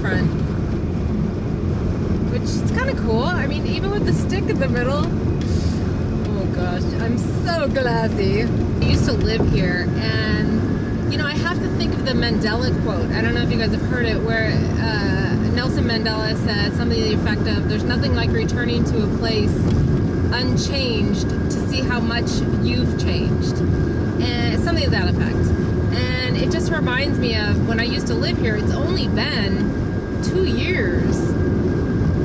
front, which is kind of cool. I mean, even with the stick in the middle. Oh gosh, I'm so classy. I used to live here, and you know, I have to think of the Mandela quote. I don't know if you guys have heard it, where Nelson Mandela said something to the effect of, "There's nothing like returning to a place unchanged to see how much you've changed," and something to that effect. And it just reminds me of when I used to live here. It's only been 2 years,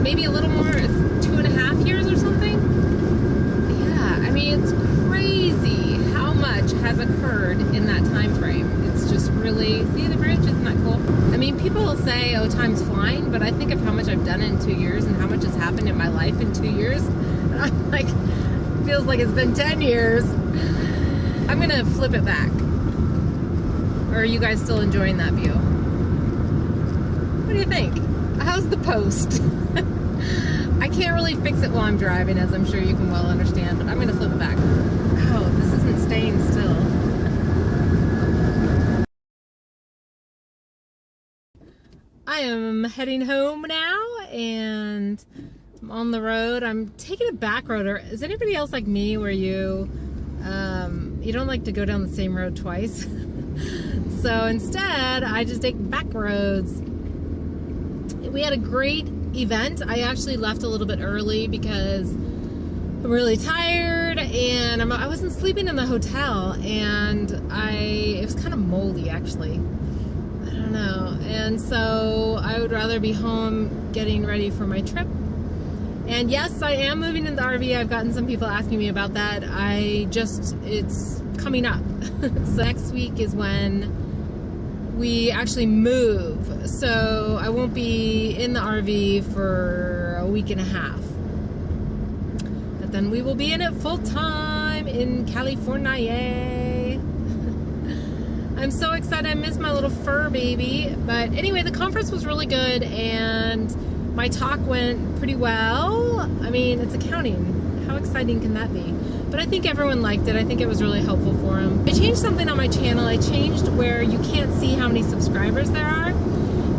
maybe a little more, 2.5 years or something. Yeah, I mean, it's crazy how much has occurred in that time frame. It's just really, see the bridge, isn't that cool? I mean, people will say, oh, time's flying, but I think of how much I've done in 2 years and how much has happened in my life in 2 years. And I'm like, feels like it's been 10 years. I'm gonna flip it back. Or are you guys still enjoying that view? What do you think? How's the post? I can't really fix it while I'm driving, as I'm sure you can well understand, but I'm gonna flip it back. Oh, this isn't staying still. I am heading home now, and I'm on the road. I'm taking a back road. Or is anybody else like me, where you don't like to go down the same road twice? So instead, I just take back roads. We had a great event. I actually left a little bit early because I'm really tired, and I wasn't sleeping in the hotel, and it was kind of moldy, actually. I don't know. And so I would rather be home getting ready for my trip. And yes, I am moving in the RV. I've gotten some people asking me about that. It's coming up. So next week is when we actually move. So I won't be in the RV for a week and a half. But then we will be in it full time in California. I'm so excited. I miss my little fur baby. But anyway, the conference was really good, and my talk went pretty well. I mean, it's accounting. How exciting can that be? But I think everyone liked it. I think it was really helpful for them. I changed something on my channel. I changed where you can't see how many subscribers there are.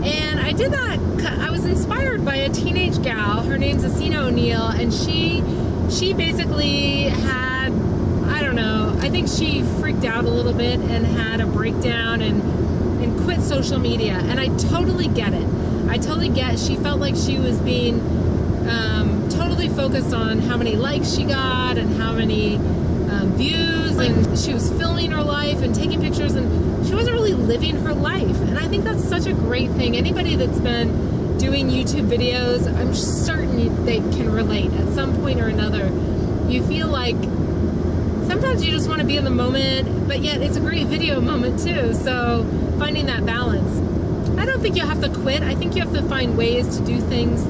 And I did that. I was inspired by a teenage gal. Her name's Asina O'Neill, and she basically had, I don't know, I think she freaked out a little bit and had a breakdown and quit social media. And I totally get it. I totally get, she felt like she was being totally focused on how many likes she got and how many views, and she was filming her life and taking pictures, and she wasn't really living her life. And I think that's such a great thing. Anybody that's been doing YouTube videos, I'm certain they can relate at some point or another. You feel like sometimes you just want to be in the moment, but yet it's a great video moment too. So finding that balance. I don't think you have to quit. I think you have to find ways to do things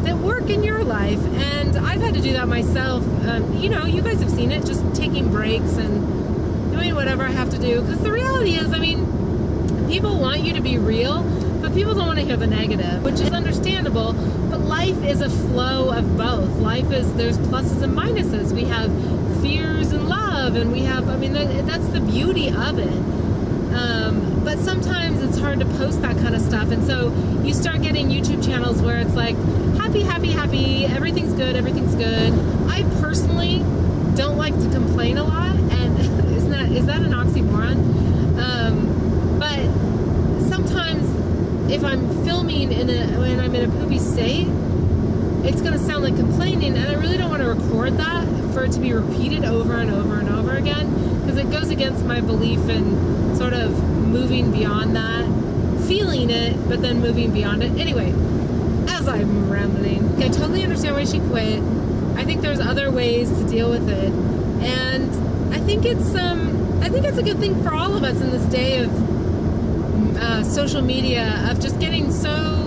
that work in your life, and I've had to do that myself. You know, you guys have seen it, just taking breaks and doing whatever I have to do, because the reality is, I mean, people want you to be real, but people don't want to hear the negative, which is understandable. But life is a flow of both. There's pluses and minuses. We have fears and love, and we have, I mean, that's the beauty of it. But sometimes it's hard to post that kind of stuff, and so you start getting YouTube channels where it's like happy, happy, happy, everything's good, everything's good. I personally don't like to complain a lot, and is that an oxymoron? But sometimes if I'm filming when I'm in a poopy state, it's going to sound like complaining, and I really don't want to record that for it to be repeated over and over and over again, because it goes against my belief in sort of moving beyond that, feeling it, but then moving beyond it. Anyway, as I'm rambling, I totally understand why she quit. I think there's other ways to deal with it, and I think it's a good thing for all of us in this day of social media, of just getting so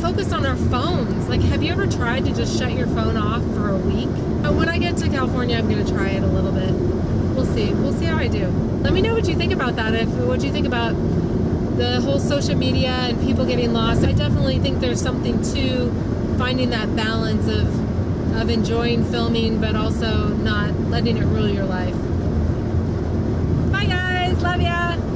focused on our phones. Like, have you ever tried to just shut your phone off for a week? When I get to California, I'm going to try it a little bit. We'll see how I do. Let me know what you think about that. What you think about the whole social media and people getting lost. I definitely think there's something to finding that balance of enjoying filming, but also not letting it rule your life. Bye guys, love ya.